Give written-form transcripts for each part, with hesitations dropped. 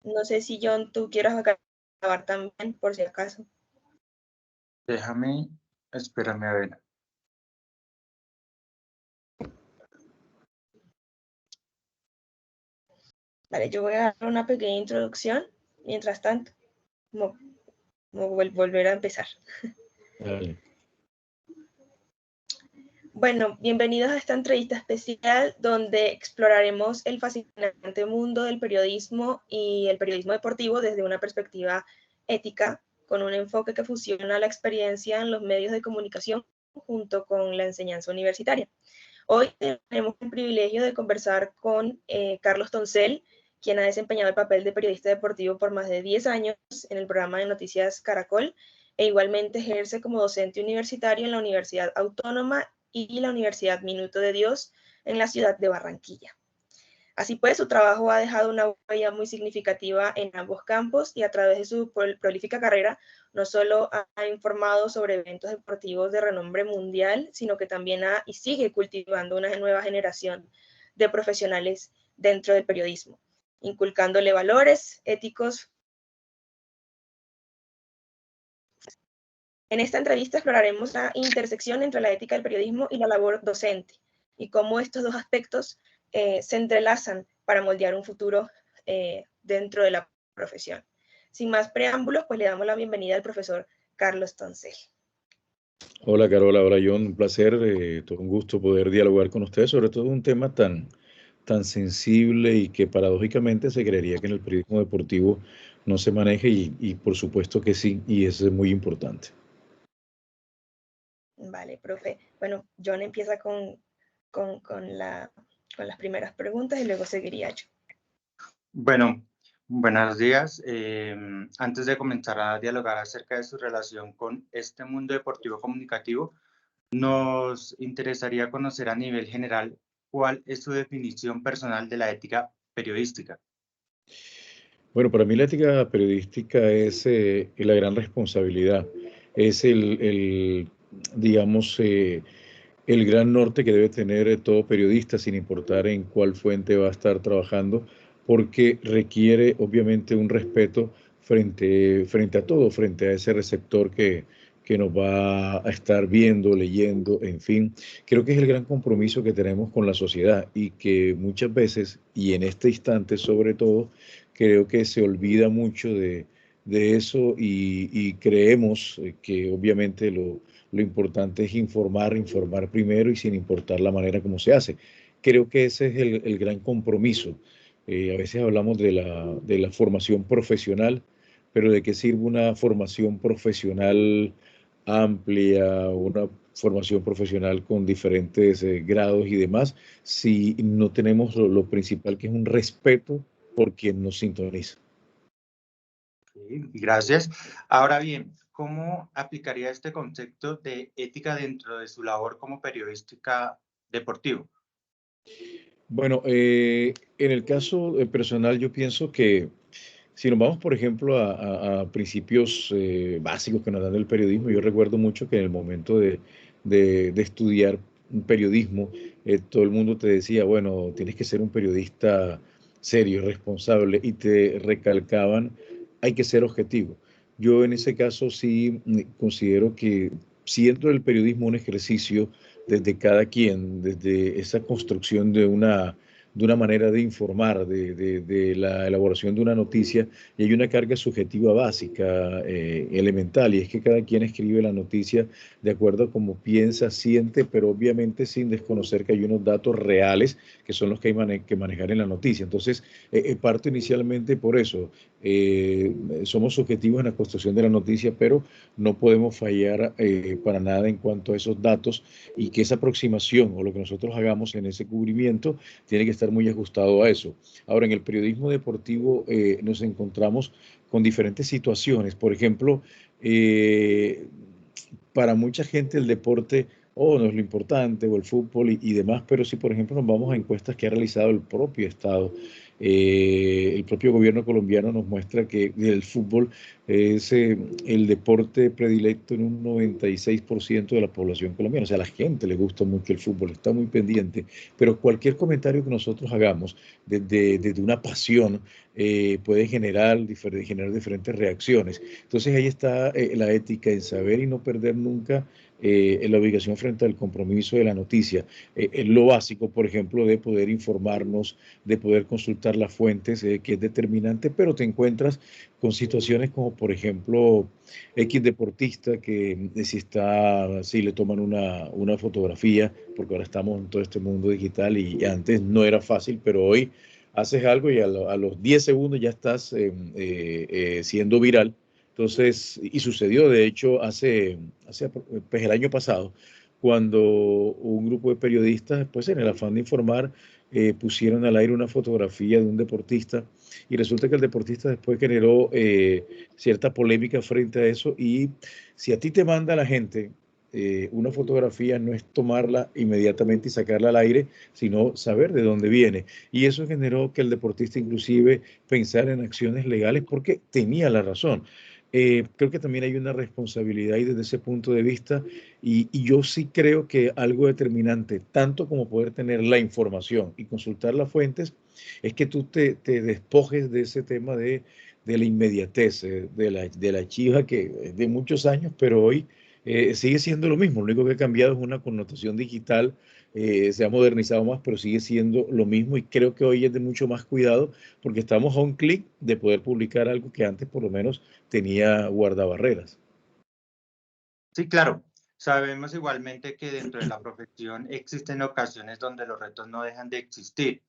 No sé si, John, tú quieras acabar también, por si acaso. Espérame a ver. Vale, yo voy a dar una pequeña introducción, mientras tanto, como volver a empezar. Dale. Bueno, bienvenidos a esta entrevista especial donde exploraremos el fascinante mundo del periodismo y el periodismo deportivo desde una perspectiva ética, con un enfoque que fusiona la experiencia en los medios de comunicación junto con la enseñanza universitaria. Hoy tenemos el privilegio de conversar con Carlos Toncel, quien ha desempeñado el papel de periodista deportivo por más de 10 años en el programa de noticias Caracol, e igualmente ejerce como docente universitario en la Universidad Autónoma y la Universidad Minuto de Dios en la ciudad de Barranquilla. Así pues, su trabajo ha dejado una huella muy significativa en ambos campos y a través de su prolífica carrera no solo ha informado sobre eventos deportivos de renombre mundial, sino que también ha y sigue cultivando una nueva generación de profesionales dentro del periodismo, inculcándole valores éticos. En esta entrevista exploraremos la intersección entre la ética del periodismo y la labor docente y cómo estos dos aspectos se entrelazan para moldear un futuro dentro de la profesión. Sin más preámbulos, pues le damos la bienvenida al profesor Carlos Toncel. Hola Carola, hola John, un placer, todo un gusto poder dialogar con ustedes sobre todo un tema tan sensible y que paradójicamente se creería que en el periodismo deportivo no se maneje y por supuesto que sí, y eso es muy importante. Vale, profe. Bueno, John empieza con las primeras preguntas y luego seguiría yo. Bueno, buenos días. Antes de comenzar a dialogar acerca de su relación con este mundo deportivo comunicativo, nos interesaría conocer a nivel general cuál es su definición personal de la ética periodística. Bueno, para mí la ética periodística es la gran responsabilidad, es digamos, el gran norte que debe tener todo periodista, sin importar en cuál fuente va a estar trabajando, porque requiere obviamente un respeto frente a todo, frente a ese receptor que nos va a estar viendo, leyendo, en fin. Creo que es el gran compromiso que tenemos con la sociedad y que muchas veces, y en este instante sobre todo, creo que se olvida mucho de eso y creemos que obviamente lo importante es informar primero y sin importar la manera como se hace. Creo que ese es el gran compromiso. A veces hablamos de la formación profesional, pero ¿de qué sirve una formación profesional amplia, una formación profesional con diferentes grados y demás, si no tenemos lo principal, que es un respeto por quien nos sintoniza? Gracias. Ahora bien, ¿cómo aplicaría este concepto de ética dentro de su labor como periodística deportivo? Bueno, en el caso personal, yo pienso que si nos vamos, por ejemplo, a principios básicos que nos dan el periodismo, yo recuerdo mucho que en el momento de estudiar periodismo, todo el mundo te decía, bueno, tienes que ser un periodista serio, responsable, y te recalcaban, hay que ser objetivo. Yo en ese caso sí considero que siendo el periodismo un ejercicio desde cada quien, desde esa construcción de una manera de informar, de la elaboración de una noticia, y hay una carga subjetiva básica, elemental, y es que cada quien escribe la noticia de acuerdo a cómo piensa, siente, pero obviamente sin desconocer que hay unos datos reales que son los que hay que manejar en la noticia. Entonces, parto inicialmente por eso. Somos subjetivos en la construcción de la noticia, pero no podemos fallar para nada en cuanto a esos datos, y que esa aproximación o lo que nosotros hagamos en ese cubrimiento tiene que estar muy ajustado a eso. Ahora, en el periodismo deportivo nos encontramos con diferentes situaciones. Por ejemplo, para mucha gente el deporte o no es lo importante, o el fútbol y demás, pero si, por ejemplo, nos vamos a encuestas que ha realizado el propio Estado, el propio gobierno colombiano nos muestra que el fútbol es el deporte predilecto en un 96% de la población colombiana. O sea, a la gente le gusta mucho el fútbol, está muy pendiente, pero cualquier comentario que nosotros hagamos desde una pasión puede generar diferentes reacciones. Entonces ahí está la ética en saber y no perder nunca la obligación frente al compromiso de la noticia. Lo básico, por ejemplo, de poder informarnos, de poder consultar las fuentes, que es determinante, pero te encuentras con situaciones como, por ejemplo, X deportista que si le toman una fotografía, porque ahora estamos en todo este mundo digital y antes no era fácil, pero hoy haces algo y a los 10 segundos ya estás siendo viral. Entonces, y sucedió de hecho pues el año pasado, cuando un grupo de periodistas, pues en el afán de informar, pusieron al aire una fotografía de un deportista y resulta que el deportista después generó cierta polémica frente a eso y si a ti te manda la gente una fotografía, no es tomarla inmediatamente y sacarla al aire, sino saber de dónde viene. Y eso generó que el deportista inclusive pensara en acciones legales porque tenía la razón. Creo que también hay una responsabilidad ahí desde ese punto de vista y yo sí creo que algo determinante, tanto como poder tener la información y consultar las fuentes, es que tú te despojes de ese tema de la inmediatez, de la chiva que es de muchos años, pero hoy sigue siendo lo mismo. Lo único que ha cambiado es una connotación digital, se ha modernizado más, pero sigue siendo lo mismo y creo que hoy es de mucho más cuidado porque estamos a un clic de poder publicar algo que antes por lo menos tenía guardabarreras. Sí, claro. Sabemos igualmente que dentro de la profesión existen ocasiones donde los retos no dejan de existir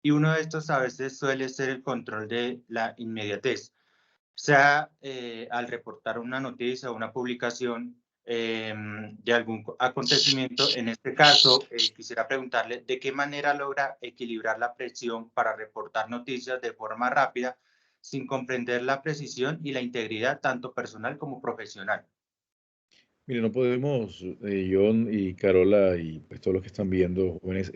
y uno de estos a veces suele ser el control de la inmediatez, sea al reportar una noticia o una publicación de algún acontecimiento. En este caso, quisiera preguntarle de qué manera logra equilibrar la presión para reportar noticias de forma rápida sin comprender la precisión y la integridad tanto personal como profesional. Mire, no podemos, John y Carola y pues todos los que están viendo, jóvenes,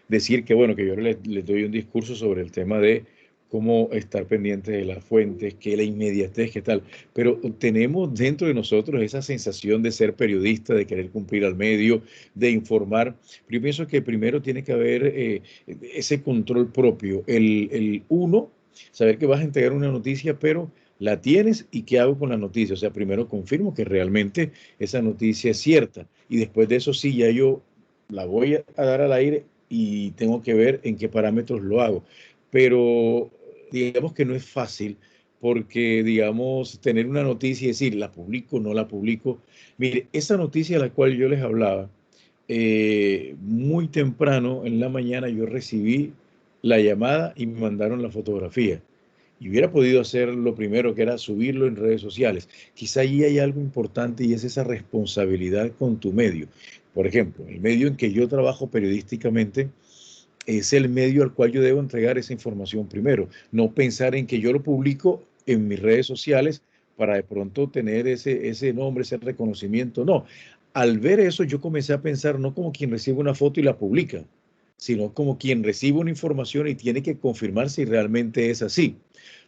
decir que bueno, que yo les doy un discurso sobre el tema de cómo estar pendiente de las fuentes, que la inmediatez, qué tal, pero tenemos dentro de nosotros esa sensación de ser periodista, de querer cumplir al medio, de informar, pero yo pienso que primero tiene que haber ese control propio, el uno, saber que vas a entregar una noticia, pero la tienes y qué hago con la noticia. O sea, primero confirmo que realmente esa noticia es cierta y después de eso sí, ya yo la voy a dar al aire y tengo que ver en qué parámetros lo hago. Pero digamos que no es fácil porque, digamos, tener una noticia y decir, la publico, no la publico. Mire, esa noticia a la cual yo les hablaba, muy temprano en la mañana yo recibí la llamada y me mandaron la fotografía y hubiera podido hacer lo primero, que era subirlo en redes sociales. Quizá ahí hay algo importante y es esa responsabilidad con tu medio. Por ejemplo, el medio en que yo trabajo periodísticamente es el medio al cual yo debo entregar esa información primero, no pensar en que yo lo publico en mis redes sociales para de pronto tener ese nombre, ese reconocimiento. No, al ver eso yo comencé a pensar no como quien recibe una foto y la publica, sino como quien recibe una información y tiene que confirmar si realmente es así.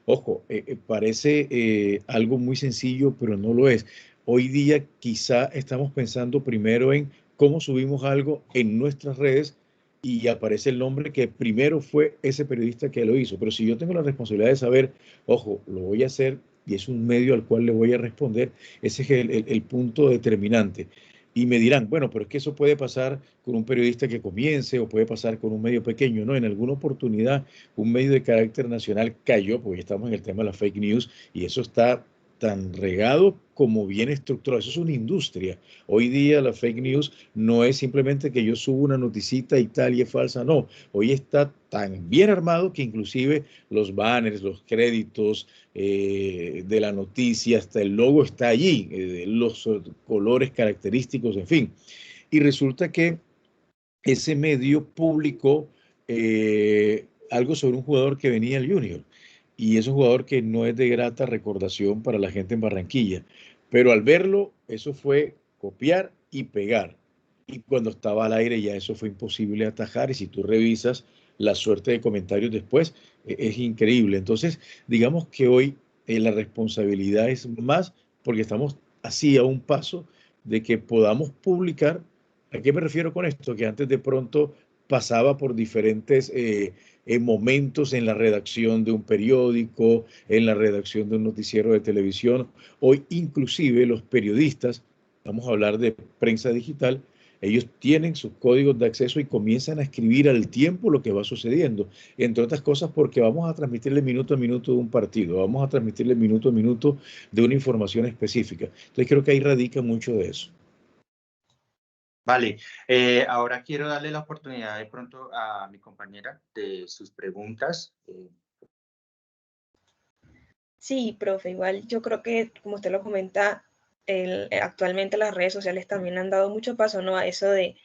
Ojo, parece algo muy sencillo, pero no lo es. Hoy día quizá estamos pensando primero en cómo subimos algo en nuestras redes y aparece el nombre que primero fue ese periodista que lo hizo. Pero si yo tengo la responsabilidad de saber, ojo, lo voy a hacer y es un medio al cual le voy a responder, ese es el punto determinante. Y me dirán, bueno, pero es que eso puede pasar con un periodista que comience o puede pasar con un medio pequeño. No, en alguna oportunidad un medio de carácter nacional cayó, porque estamos en el tema de la fake news, y eso está tan regado como bien estructurado. Eso es una industria. Hoy día la fake news no es simplemente que yo subo una noticita y tal y es falsa, no. Hoy está tan bien armado que inclusive los banners, los créditos de la noticia, hasta el logo está allí, los colores característicos, en fin. Y resulta que ese medio publicó algo sobre un jugador que venía al Junior. Y es un jugador que no es de grata recordación para la gente en Barranquilla. Pero al verlo, eso fue copiar y pegar. y cuando estaba al aire ya eso fue imposible atajar, y si tú revisas la suerte de comentarios después, es increíble. Entonces, digamos que hoy la responsabilidad es más porque estamos así a un paso de que podamos publicar. ¿A qué me refiero con esto? Que antes de pronto pasaba por diferentes momentos en la redacción de un periódico, en la redacción de un noticiero de televisión. Hoy inclusive los periodistas, vamos a hablar de prensa digital, ellos tienen sus códigos de acceso y comienzan a escribir al tiempo lo que va sucediendo, entre otras cosas porque vamos a transmitirle minuto a minuto de un partido, vamos a transmitirle minuto a minuto de una información específica. Entonces creo que ahí radica mucho de eso. Vale, ahora quiero darle la oportunidad de pronto a mi compañera de sus preguntas. Sí, profe, igual yo creo que, como usted lo comenta, actualmente las redes sociales también han dado mucho paso, ¿no? A eso de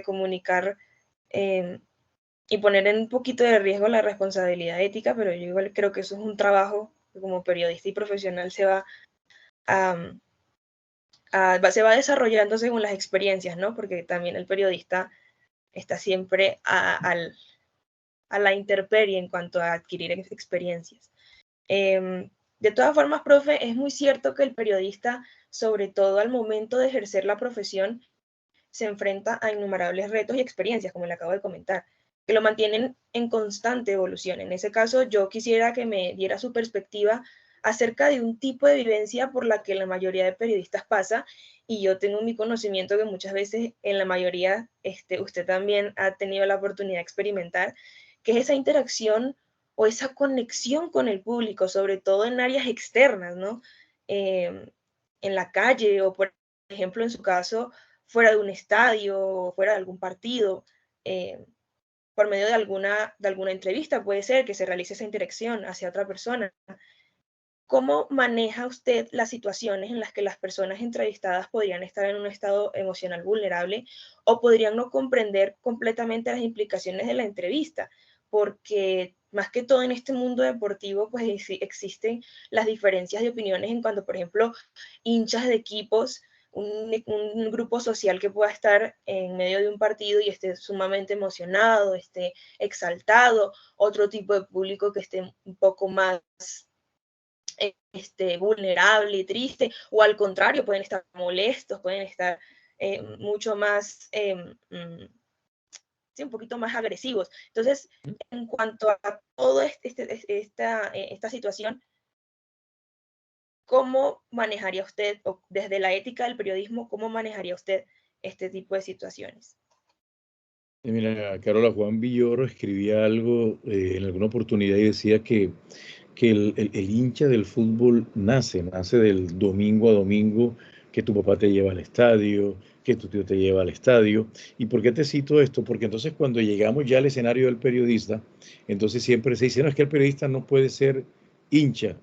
comunicar y poner en un poquito de riesgo la responsabilidad ética, pero yo igual creo que eso es un trabajo que como periodista y profesional a, se va desarrollando según las experiencias, ¿no? Porque también el periodista está siempre a la intemperie en cuanto a adquirir experiencias. De todas formas, profe, es muy cierto que el periodista, sobre todo al momento de ejercer la profesión, se enfrenta a innumerables retos y experiencias, como le acabo de comentar, que lo mantienen en constante evolución. En ese caso, yo quisiera que me diera su perspectiva acerca de un tipo de vivencia por la que la mayoría de periodistas pasa, y yo tengo mi conocimiento que muchas veces en la mayoría usted también ha tenido la oportunidad de experimentar, que es esa interacción o esa conexión con el público, sobre todo en áreas externas, ¿no? En la calle o, por ejemplo, en su caso, fuera de un estadio o fuera de algún partido, por medio de alguna entrevista, puede ser que se realice esa interacción hacia otra persona. ¿Cómo maneja usted las situaciones en las que las personas entrevistadas podrían estar en un estado emocional vulnerable o podrían no comprender completamente las implicaciones de la entrevista? Porque más que todo en este mundo deportivo, pues existen las diferencias de opiniones en cuanto, por ejemplo, hinchas de equipos, un grupo social que pueda estar en medio de un partido y esté sumamente emocionado, esté exaltado, otro tipo de público que esté un poco más vulnerable y triste, o al contrario, pueden estar molestos, pueden estar mucho más, sí, un poquito más agresivos. Entonces, en cuanto a toda esta situación, ¿cómo manejaría usted, o desde la ética del periodismo, cómo manejaría usted este tipo de situaciones? Mira, Carola, Juan Villoro escribía algo en alguna oportunidad y decía que el hincha del fútbol nace del domingo a domingo, que tu papá te lleva al estadio, que tu tío te lleva al estadio. ¿Y por qué te cito esto? Porque entonces cuando llegamos ya al escenario del periodista, entonces siempre se dice, no, es que el periodista no puede ser hincha.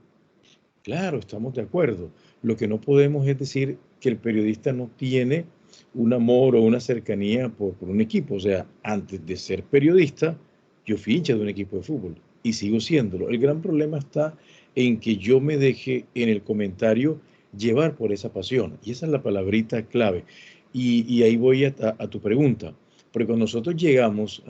Claro, estamos de acuerdo. Lo que no podemos es decir que el periodista no tiene un amor o una cercanía por un equipo. O sea, antes de ser periodista, yo fui hincha de un equipo de fútbol y sigo siéndolo. El gran problema está en que yo me deje en el comentario llevar por esa pasión. Y esa es la palabrita clave. Y ahí voy a tu pregunta. Porque cuando nosotros llegamos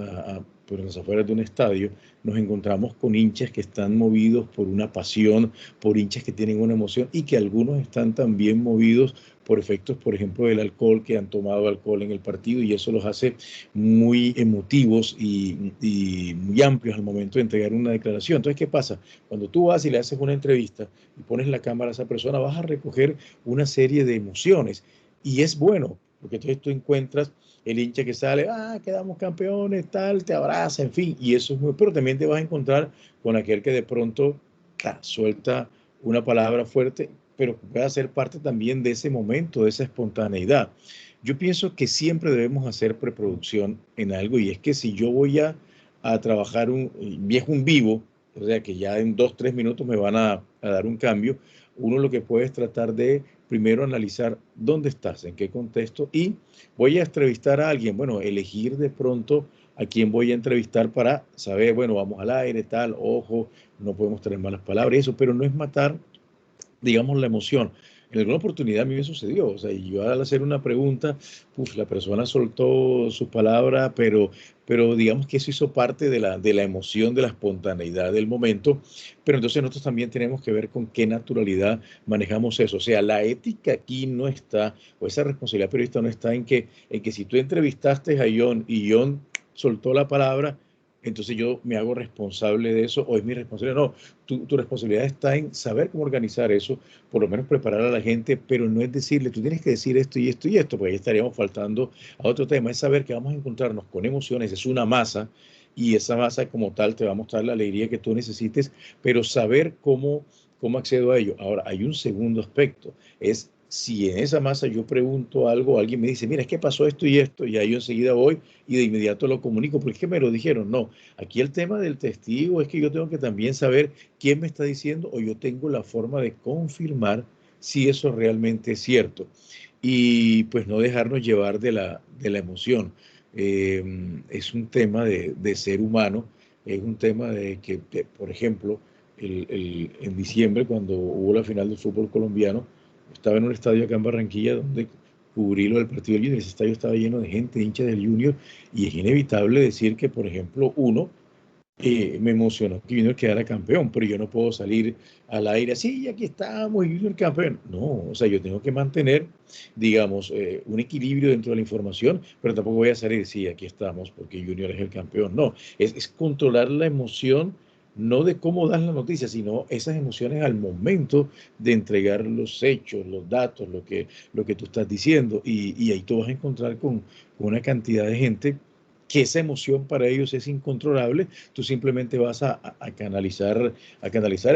por las afueras de un estadio, nos encontramos con hinchas que están movidos por una pasión, por hinchas que tienen una emoción y que algunos están también movidos por efectos, por ejemplo, del alcohol, que han tomado alcohol en el partido, y eso los hace muy emotivos y muy amplios al momento de entregar una declaración. Entonces, ¿qué pasa? Cuando tú vas y le haces una entrevista y pones la cámara a esa persona, vas a recoger una serie de emociones y es bueno, porque entonces tú encuentras el hincha que sale, quedamos campeones, tal, te abraza, en fin, y eso es muy, pero también te vas a encontrar con aquel que de pronto suelta una palabra fuerte, pero puede ser parte también de ese momento, de esa espontaneidad. Yo pienso que siempre debemos hacer preproducción en algo, y es que si yo voy a trabajar un viejo, un vivo, o sea que ya en 2, 3 minutos me van a dar un cambio, uno lo que puede es tratar de primero analizar dónde estás, en qué contexto, y voy a entrevistar a alguien, bueno, elegir de pronto a quién voy a entrevistar para saber, bueno, vamos al aire, tal, ojo, no podemos tener malas palabras y eso, pero no es matar, digamos, la emoción. en alguna oportunidad a mí me sucedió, o sea, y yo al hacer una pregunta, la persona soltó sus palabras, pero digamos que eso hizo parte de la emoción, de la espontaneidad del momento, pero entonces nosotros también tenemos que ver con qué naturalidad manejamos eso, o sea, la ética aquí no está, o esa responsabilidad periodista no está en que si tú entrevistaste a John y John soltó la palabra, entonces yo me hago responsable de eso, o es mi responsabilidad. No, tu responsabilidad está en saber cómo organizar eso, por lo menos preparar a la gente, pero no es decirle, tú tienes que decir esto y esto y esto, porque ahí estaríamos faltando a otro tema, es saber que vamos a encontrarnos con emociones, es una masa, y esa masa como tal te va a mostrar la alegría que tú necesites, pero saber cómo accedo a ello. Ahora, hay un segundo aspecto, es si en esa masa yo pregunto algo, alguien me dice, mira, es que pasó esto y ahí yo enseguida voy y de inmediato lo comunico, porque es que me lo dijeron. No, aquí el tema del testigo es que yo tengo que también saber quién me está diciendo o yo tengo la forma de confirmar si eso realmente es cierto. Y pues no dejarnos llevar de la emoción. Es un tema de ser humano, es un tema de que, por ejemplo, en diciembre, cuando hubo la final del fútbol colombiano, estaba en un estadio acá en Barranquilla donde cubrí lo del partido del Junior. Ese estadio estaba lleno de gente, hincha del Junior, y es inevitable decir que, por ejemplo, me emocionó que Junior quedara campeón, pero yo no puedo salir al aire así, aquí estamos, y Junior campeón. No, o sea, yo tengo que mantener, digamos, un equilibrio dentro de la información, pero tampoco voy a salir, sí, aquí estamos, porque Junior es el campeón. No, es controlar la emoción, no de cómo das la noticia, sino esas emociones al momento de entregar los hechos, los datos, lo que tú estás diciendo, y ahí tú vas a encontrar con una cantidad de gente que esa emoción para ellos es incontrolable, tú simplemente vas a canalizar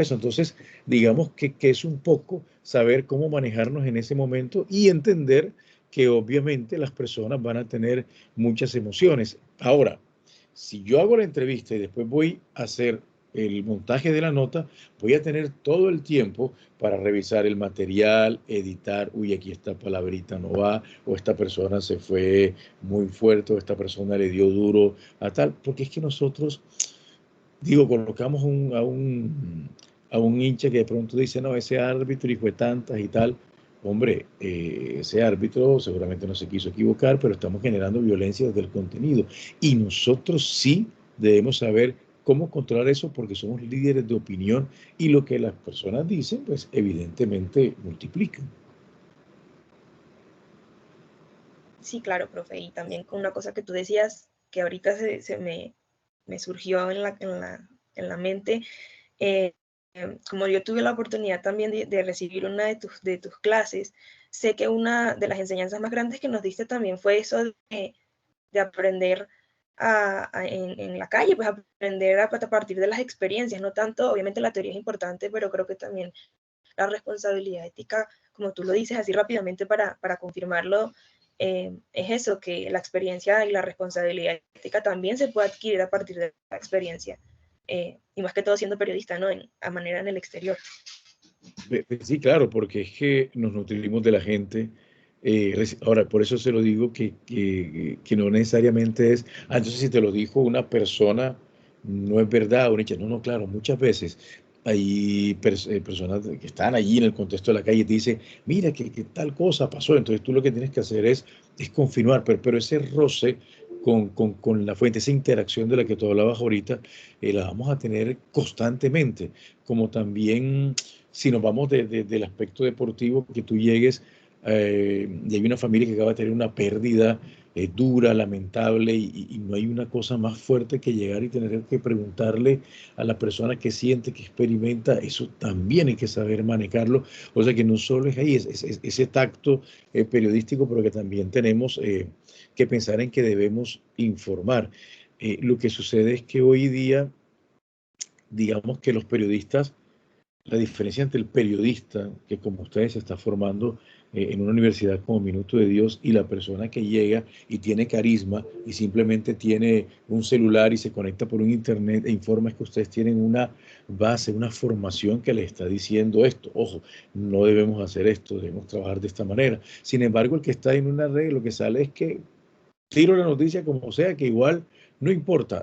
eso. Entonces, digamos que es un poco saber cómo manejarnos en ese momento y entender que obviamente las personas van a tener muchas emociones. Ahora, si yo hago la entrevista y después voy a hacer el montaje de la nota, voy a tener todo el tiempo para revisar el material, editar, uy, aquí esta palabrita no va, o esta persona se fue muy fuerte, o esta persona le dio duro a tal, porque es que nosotros, digo, colocamos a un hincha que de pronto dice, no, ese árbitro y fue tantas y tal. Hombre, ese árbitro seguramente no se quiso equivocar, pero estamos generando violencia desde el contenido. Y nosotros sí debemos saber cómo controlar eso porque somos líderes de opinión y lo que las personas dicen, pues evidentemente multiplican. Sí, claro, profe. Y también con una cosa que tú decías, que ahorita se me surgió en la mente, eh, como yo tuve la oportunidad también de recibir una de tus clases, sé que una de las enseñanzas más grandes que nos diste también fue eso de aprender en la calle, pues aprender a partir de las experiencias, no tanto, obviamente la teoría es importante, pero creo que también la responsabilidad ética, como tú lo dices así rápidamente para confirmarlo, es eso, que la experiencia y la responsabilidad ética también se puede adquirir a partir de la experiencia, y más que todo siendo periodista, ¿no? A manera en el exterior. Sí, claro, porque es que nos nutrimos de la gente. Ahora, por eso se lo digo que no necesariamente es, entonces si te lo dijo una persona, no es verdad, o no, no, claro, muchas veces hay personas que están allí en el contexto de la calle y te dicen, mira, que tal cosa pasó, entonces tú lo que tienes que hacer es confirmar, pero ese roce con la fuente, esa interacción de la que tú hablabas ahorita, la vamos a tener constantemente, como también si nos vamos del aspecto deportivo, que tú llegues y hay una familia que acaba de tener una pérdida dura, lamentable, y no hay una cosa más fuerte que llegar y tener que preguntarle a la persona que siente, que experimenta, eso también hay que saber manejarlo. O sea que no solo es ahí, ese tacto periodístico, pero que también tenemos que pensar en que debemos informar. Lo que sucede es que hoy día, digamos que los periodistas, la diferencia entre el periodista, que como ustedes se está formando en una universidad como Minuto de Dios, y la persona que llega y tiene carisma y simplemente tiene un celular y se conecta por un internet e informa, es que ustedes tienen una base, una formación que les está diciendo esto. Ojo, no debemos hacer esto, debemos trabajar de esta manera. Sin embargo, el que está en una red, lo que sale es que tiro la noticia como sea, que igual no importa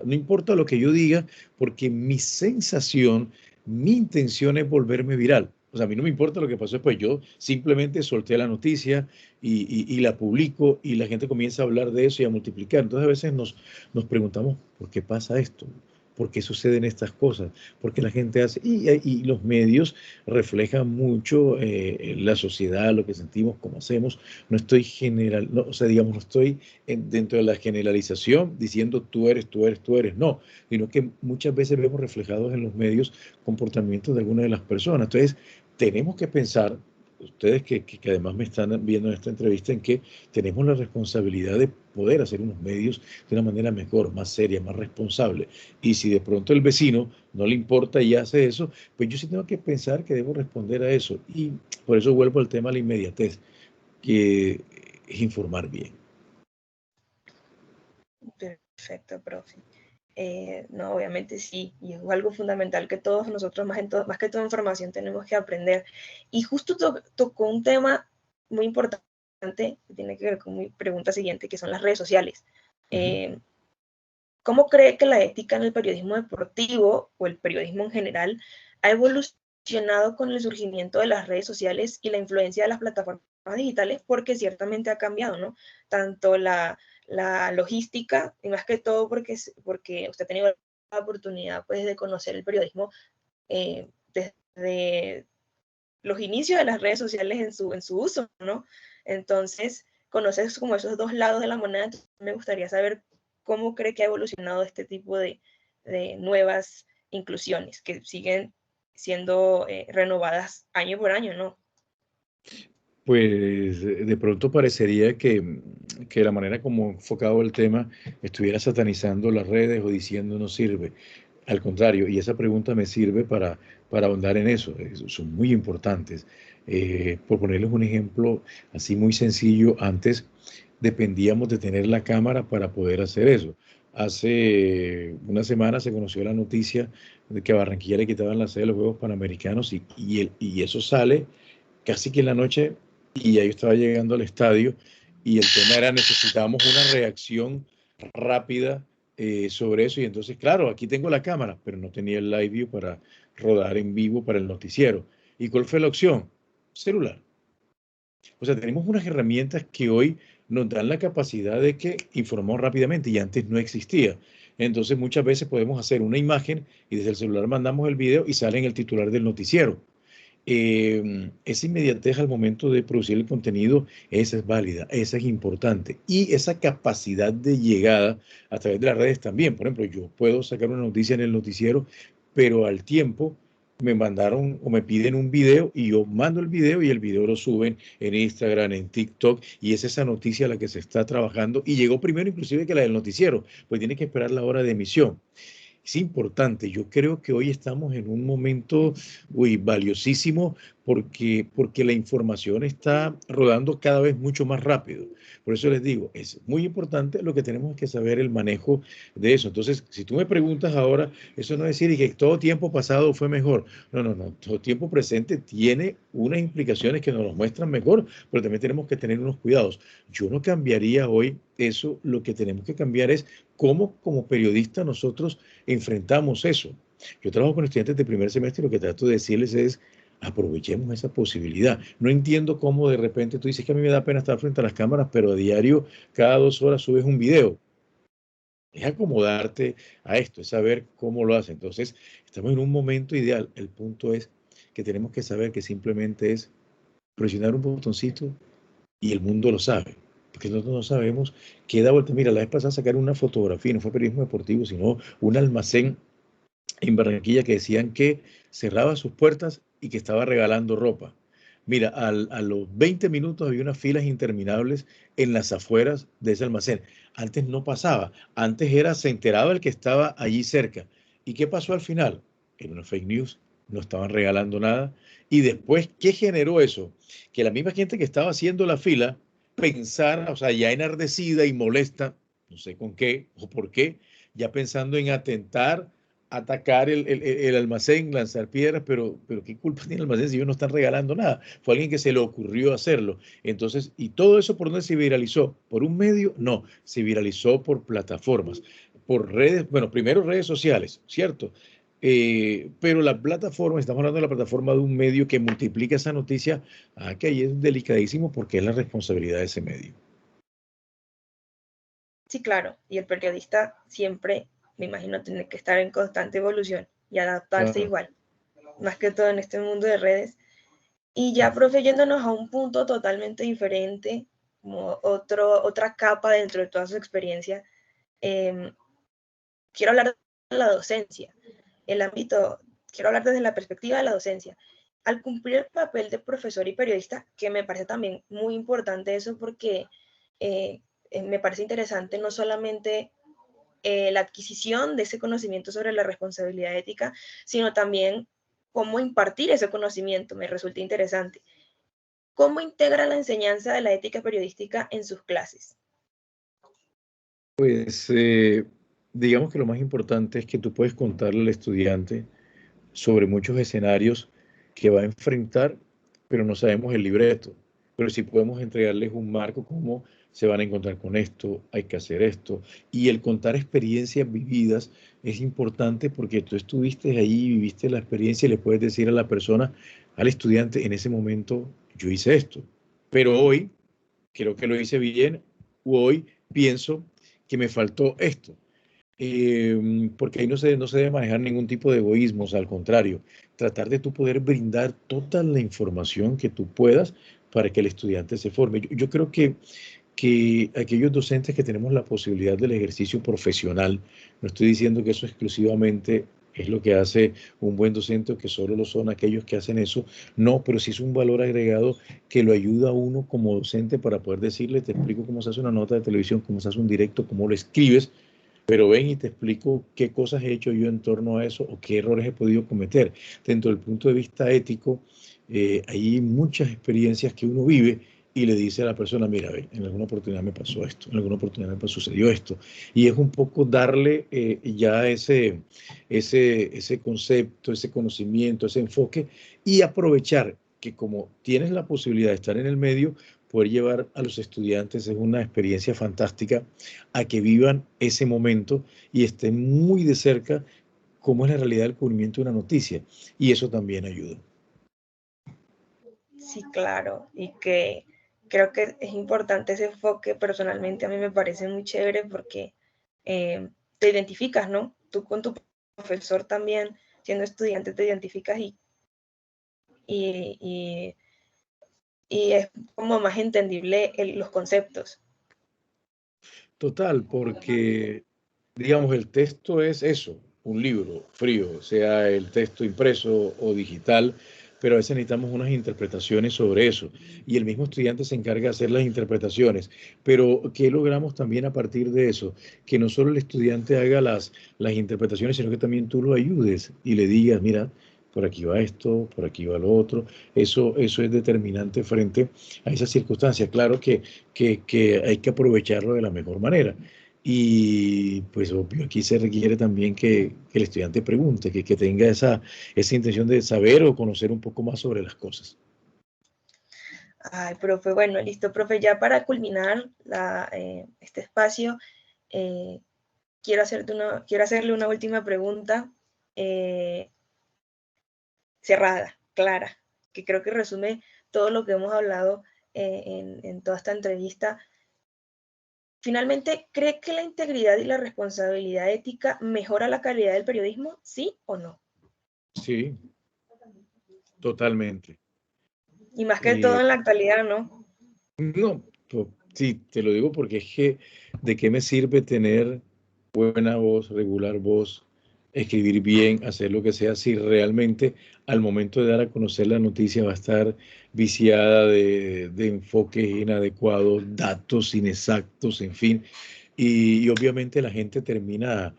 lo que yo diga, porque mi sensación, mi intención es volverme viral. O sea, a mí no me importa lo que pasó después. Yo simplemente solté la noticia y la publico y la gente comienza a hablar de eso y a multiplicar. Entonces a veces nos preguntamos, ¿por qué pasa esto? ¿Por qué suceden estas cosas? ¿Por qué la gente hace? Y los medios reflejan mucho la sociedad, lo que sentimos, cómo hacemos. No estoy general, no, o sea, digamos, no estoy dentro de la generalización diciendo tú eres, tú eres, tú eres. No, sino que muchas veces vemos reflejados en los medios comportamientos de algunas de las personas. Entonces, tenemos que pensar, ustedes que además me están viendo en esta entrevista, en que tenemos la responsabilidad de poder hacer unos medios de una manera mejor, más seria, más responsable. Y si de pronto el vecino no le importa y hace eso, pues yo sí tengo que pensar que debo responder a eso. Y por eso vuelvo al tema de la inmediatez, que es informar bien. Perfecto, profe. No, obviamente sí, y es algo fundamental que todos nosotros, más que toda información, tenemos que aprender. Y justo tocó un tema muy importante que tiene que ver con mi pregunta siguiente, que son las redes sociales. ¿Cómo cree que la ética en el periodismo deportivo o el periodismo en general ha evolucionado con el surgimiento de las redes sociales y la influencia de las plataformas digitales? Porque ciertamente ha cambiado, ¿no? Tanto la logística, y más que todo porque usted ha tenido la oportunidad pues, de conocer el periodismo desde los inicios de las redes sociales en su uso, ¿no? Entonces, conoces como esos dos lados de la moneda. Entonces, me gustaría saber cómo cree que ha evolucionado este tipo de nuevas inclusiones que siguen siendo renovadas año por año, ¿no? Pues de pronto parecería que la manera como enfocado el tema estuviera satanizando las redes o diciendo no sirve. Al contrario, y esa pregunta me sirve para ahondar en eso. Son muy importantes. Por ponerles un ejemplo así muy sencillo, antes dependíamos de tener la cámara para poder hacer eso. Hace una semana se conoció la noticia de que a Barranquilla le quitaban la sede de los Juegos Panamericanos y eso sale casi que en la noche y ya yo estaba llegando al estadio y el tema era necesitábamos una reacción rápida sobre eso y entonces, claro, aquí tengo la cámara, pero no tenía el live view para rodar en vivo para el noticiero. ¿Y cuál fue la opción? Celular. O sea, tenemos unas herramientas que hoy nos dan la capacidad de que informamos rápidamente y antes no existía. Entonces muchas veces podemos hacer una imagen y desde el celular mandamos el video y sale en el titular del noticiero. Esa inmediatez al momento de producir el contenido, esa es válida, esa es importante. Y esa capacidad de llegada a través de las redes también. Por ejemplo, yo puedo sacar una noticia en el noticiero, pero al tiempo me mandaron o me piden un video y yo mando el video y el video lo suben en Instagram, en TikTok y es esa noticia a la que se está trabajando y llegó primero inclusive que la del noticiero, pues tiene que esperar la hora de emisión. Es importante. Yo creo que hoy estamos en un momento valiosísimo porque la información está rodando cada vez mucho más rápido. Por eso les digo, es muy importante lo que tenemos que saber el manejo de eso. Entonces, si tú me preguntas ahora, eso no es decir que todo tiempo pasado fue mejor. No, no, no. Todo tiempo presente tiene unas implicaciones que nos lo muestran mejor, pero también tenemos que tener unos cuidados. Yo no cambiaría hoy eso. Lo que tenemos que cambiar es cómo como periodistas nosotros enfrentamos eso. Yo trabajo con estudiantes de primer semestre y lo que trato de decirles es aprovechemos esa posibilidad. No entiendo cómo de repente tú dices que a mí me da pena estar frente a las cámaras, pero a diario, cada 2 horas subes un video. Es acomodarte a esto, es saber cómo lo hace. Entonces, estamos en un momento ideal. El punto es que tenemos que saber que simplemente es presionar un botoncito y el mundo lo sabe. Porque nosotros no sabemos qué da vuelta. Mira, la vez pasada sacaron una fotografía, no fue periodismo deportivo, sino un almacén en Barranquilla que decían que cerraba sus puertas y que estaba regalando ropa. Mira, a los 20 minutos había unas filas interminables en las afueras de ese almacén. Antes no pasaba, antes se enteraba el que estaba allí cerca. ¿Y qué pasó al final? Era una fake news, no estaban regalando nada. Y después, ¿qué generó eso? Que la misma gente que estaba haciendo la fila pensara, o sea, ya enardecida y molesta, no sé con qué o por qué, ya pensando en atentar, atacar el almacén, lanzar piedras, pero ¿qué culpa tiene el almacén si ellos no están regalando nada? Fue alguien que se le ocurrió hacerlo. Entonces, ¿y todo eso por dónde se viralizó? ¿Por un medio? No, se viralizó por plataformas, por redes, bueno, primero redes sociales, ¿cierto? Pero la plataforma, estamos hablando de la plataforma de un medio que multiplica esa noticia, que ahí es delicadísimo porque es la responsabilidad de ese medio. Sí, claro, y el periodista siempre, me imagino, tiene que estar en constante evolución y adaptarse igual, más que todo en este mundo de redes. Y ya, profe, yéndonos a un punto totalmente diferente, como otra capa dentro de toda su experiencia, quiero hablar de la docencia, quiero hablar desde la perspectiva de la docencia. Al cumplir el papel de profesor y periodista, que me parece también muy importante eso porque me parece interesante no solamente la adquisición de ese conocimiento sobre la responsabilidad ética, sino también cómo impartir ese conocimiento, me resulta interesante. ¿Cómo integra la enseñanza de la ética periodística en sus clases? Pues digamos que lo más importante es que tú puedes contarle al estudiante sobre muchos escenarios que va a enfrentar, pero no sabemos el libreto. Pero sí podemos entregarles un marco, cómo se van a encontrar con esto, hay que hacer esto. Y el contar experiencias vividas es importante porque tú estuviste ahí, viviste la experiencia y le puedes decir a la persona, al estudiante, en ese momento yo hice esto, pero hoy creo que lo hice bien, o hoy pienso que me faltó esto. Porque ahí no se debe manejar ningún tipo de egoísmos, al contrario, tratar de tú poder brindar toda la información que tú puedas para que el estudiante se forme. Yo creo que aquellos docentes que tenemos la posibilidad del ejercicio profesional, no estoy diciendo que eso exclusivamente es lo que hace un buen docente o que solo lo son aquellos que hacen eso, no, pero sí es un valor agregado que lo ayuda a uno como docente para poder decirle, te explico cómo se hace una nota de televisión, cómo se hace un directo, cómo lo escribes, pero ven y te explico qué cosas he hecho yo en torno a eso o qué errores he podido cometer. Dentro del punto de vista ético, hay muchas experiencias que uno vive y le dice a la persona, mira, ve, en alguna oportunidad me pasó esto, en alguna oportunidad me sucedió esto. Y es un poco darle ya ese concepto, ese conocimiento, ese enfoque y aprovechar que como tienes la posibilidad de estar en el medio, poder llevar a los estudiantes es una experiencia fantástica a que vivan ese momento y estén muy de cerca cómo es la realidad del cubrimiento de una noticia. Y eso también ayuda. Sí, claro, y que creo que es importante ese enfoque. Personalmente a mí me parece muy chévere porque te identificas, ¿no? Tú con tu profesor también, siendo estudiante, te identificas y, y, y es como más entendible los conceptos. Total, porque, digamos, el texto es eso, un libro frío, sea el texto impreso o digital, pero a veces necesitamos unas interpretaciones sobre eso. Y el mismo estudiante se encarga de hacer las interpretaciones. Pero, ¿qué logramos también a partir de eso? Que no solo el estudiante haga las interpretaciones, sino que también tú lo ayudes y le digas, mira, por aquí va esto, por aquí va lo otro. Eso es determinante frente a esa circunstancia. Claro que hay que aprovecharlo de la mejor manera. Y pues obvio, aquí se requiere también que el estudiante pregunte, que tenga esa intención de saber o conocer un poco más sobre las cosas. Ay, profe, bueno, listo, profe, ya para culminar este espacio, eh, quiero hacerle una última pregunta cerrada, clara, que creo que resume todo lo que hemos hablado en toda esta entrevista. Finalmente, ¿cree que la integridad y la responsabilidad ética mejora la calidad del periodismo? ¿Sí o no? Sí, totalmente. Y más que todo Eh, en la actualidad, ¿no? no, sí, te lo digo porque es que de qué me sirve tener buena voz, regular voz, escribir bien, hacer lo que sea, si realmente al momento de dar a conocer la noticia va a estar viciada de enfoques inadecuados, datos inexactos, en fin. Y obviamente la gente termina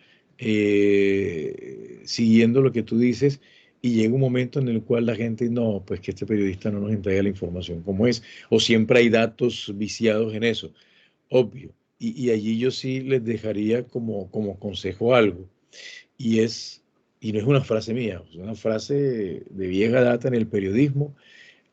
siguiendo lo que tú dices y llega un momento en el cual la gente, no, pues que este periodista no nos entrega la información como es, o siempre hay datos viciados en eso, obvio. Y allí yo sí les dejaría como consejo algo, y y no es una frase mía, es una frase de vieja data en el periodismo.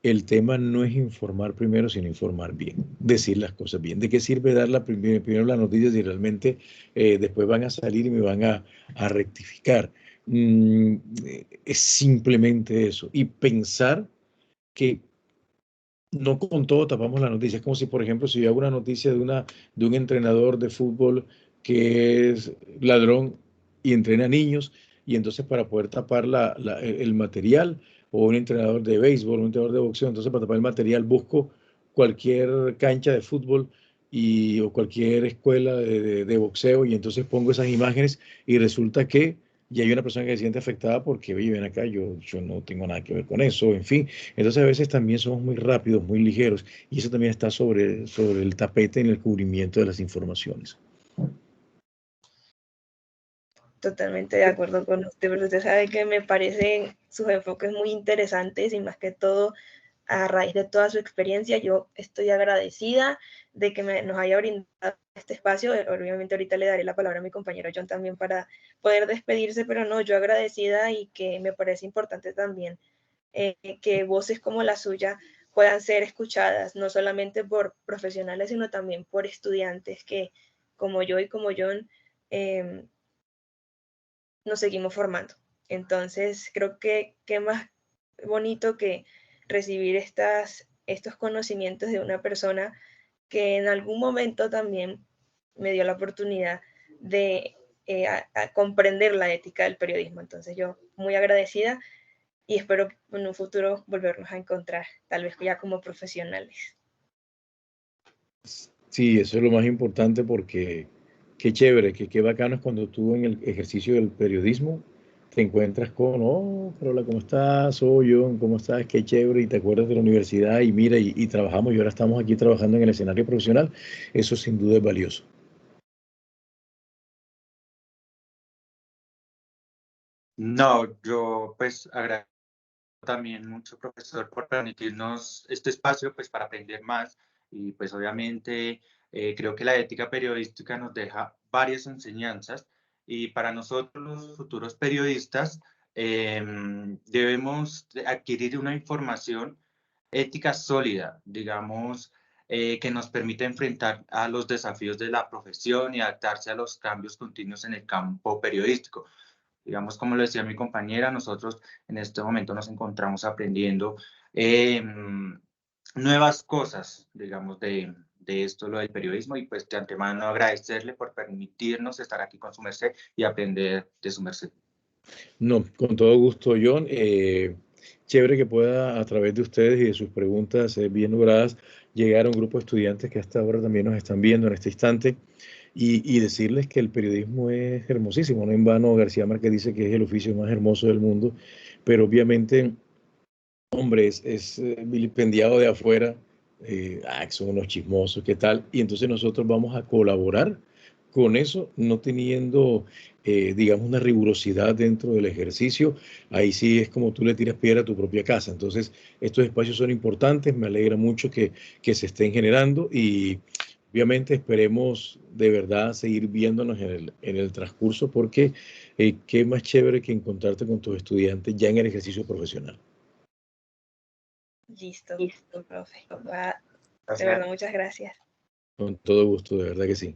El tema no es informar primero, sino informar bien, decir las cosas bien. ¿De qué sirve dar primero las noticias si realmente después van a salir y me van a rectificar? es simplemente eso. Y pensar que no con todo tapamos la noticia. Es como si, por ejemplo, si yo hago una noticia de un entrenador de fútbol que es ladrón y entrena niños, y entonces para poder tapar el material, o un entrenador de béisbol, un entrenador de boxeo, entonces para tapar el material busco cualquier cancha de fútbol o cualquier escuela de boxeo, y entonces pongo esas imágenes y resulta que ya hay una persona que se siente afectada porque, oye, ven acá, yo no tengo nada que ver con eso, en fin. Entonces a veces también somos muy rápidos, muy ligeros, y eso también está sobre el tapete en el cubrimiento de las informaciones. Totalmente de acuerdo con usted, pero usted sabe que me parecen sus enfoques muy interesantes y más que todo a raíz de toda su experiencia, yo estoy agradecida de que nos haya brindado este espacio. Obviamente ahorita le daré la palabra a mi compañero John también para poder despedirse, pero no, yo agradecida y que me parece importante también que voces como la suya puedan ser escuchadas, no solamente por profesionales, sino también por estudiantes que, como yo y como John, nos seguimos formando. Entonces, creo que qué más bonito que recibir estos conocimientos de una persona que en algún momento también me dio la oportunidad de a comprender la ética del periodismo. Entonces, yo muy agradecida y espero en un futuro volvernos a encontrar, tal vez ya como profesionales. Sí, eso es lo más importante porque qué chévere, qué bacano es cuando tú en el ejercicio del periodismo te encuentras con, oh, Carola, ¿cómo estás? Oh, John, ¿cómo estás? Qué chévere, y te acuerdas de la universidad y mira, y trabajamos, y ahora estamos aquí trabajando en el escenario profesional. Eso sin duda es valioso. No, yo pues agradezco también mucho, profesor, por permitirnos este espacio pues para aprender más y pues obviamente creo que la ética periodística nos deja varias enseñanzas y para nosotros los futuros periodistas debemos adquirir una información ética sólida, digamos, que nos permita enfrentar a los desafíos de la profesión y adaptarse a los cambios continuos en el campo periodístico. Digamos, como lo decía mi compañera, nosotros en este momento nos encontramos aprendiendo nuevas cosas, digamos, de esto, lo del periodismo, y pues de antemano agradecerle por permitirnos estar aquí con su merced y aprender de su merced. No, con todo gusto, John. Chévere que pueda, a través de ustedes y de sus preguntas bien logradas, llegar a un grupo de estudiantes que hasta ahora también nos están viendo en este instante, y decirles que el periodismo es hermosísimo. No en vano García Márquez dice que es el oficio más hermoso del mundo, pero obviamente, hombre, es vilipendiado de afuera, que son unos chismosos, ¿qué tal? Y entonces nosotros vamos a colaborar con eso, no teniendo, digamos, una rigurosidad dentro del ejercicio. Ahí sí es como tú le tiras piedra a tu propia casa. Entonces, estos espacios son importantes, me alegra mucho que se estén generando, y obviamente esperemos de verdad seguir viéndonos en el transcurso, porque qué más chévere que encontrarte con tus estudiantes ya en el ejercicio profesional. Listo, Listo. profe. De Gracias. verdad, muchas gracias. Con todo gusto, de verdad que sí.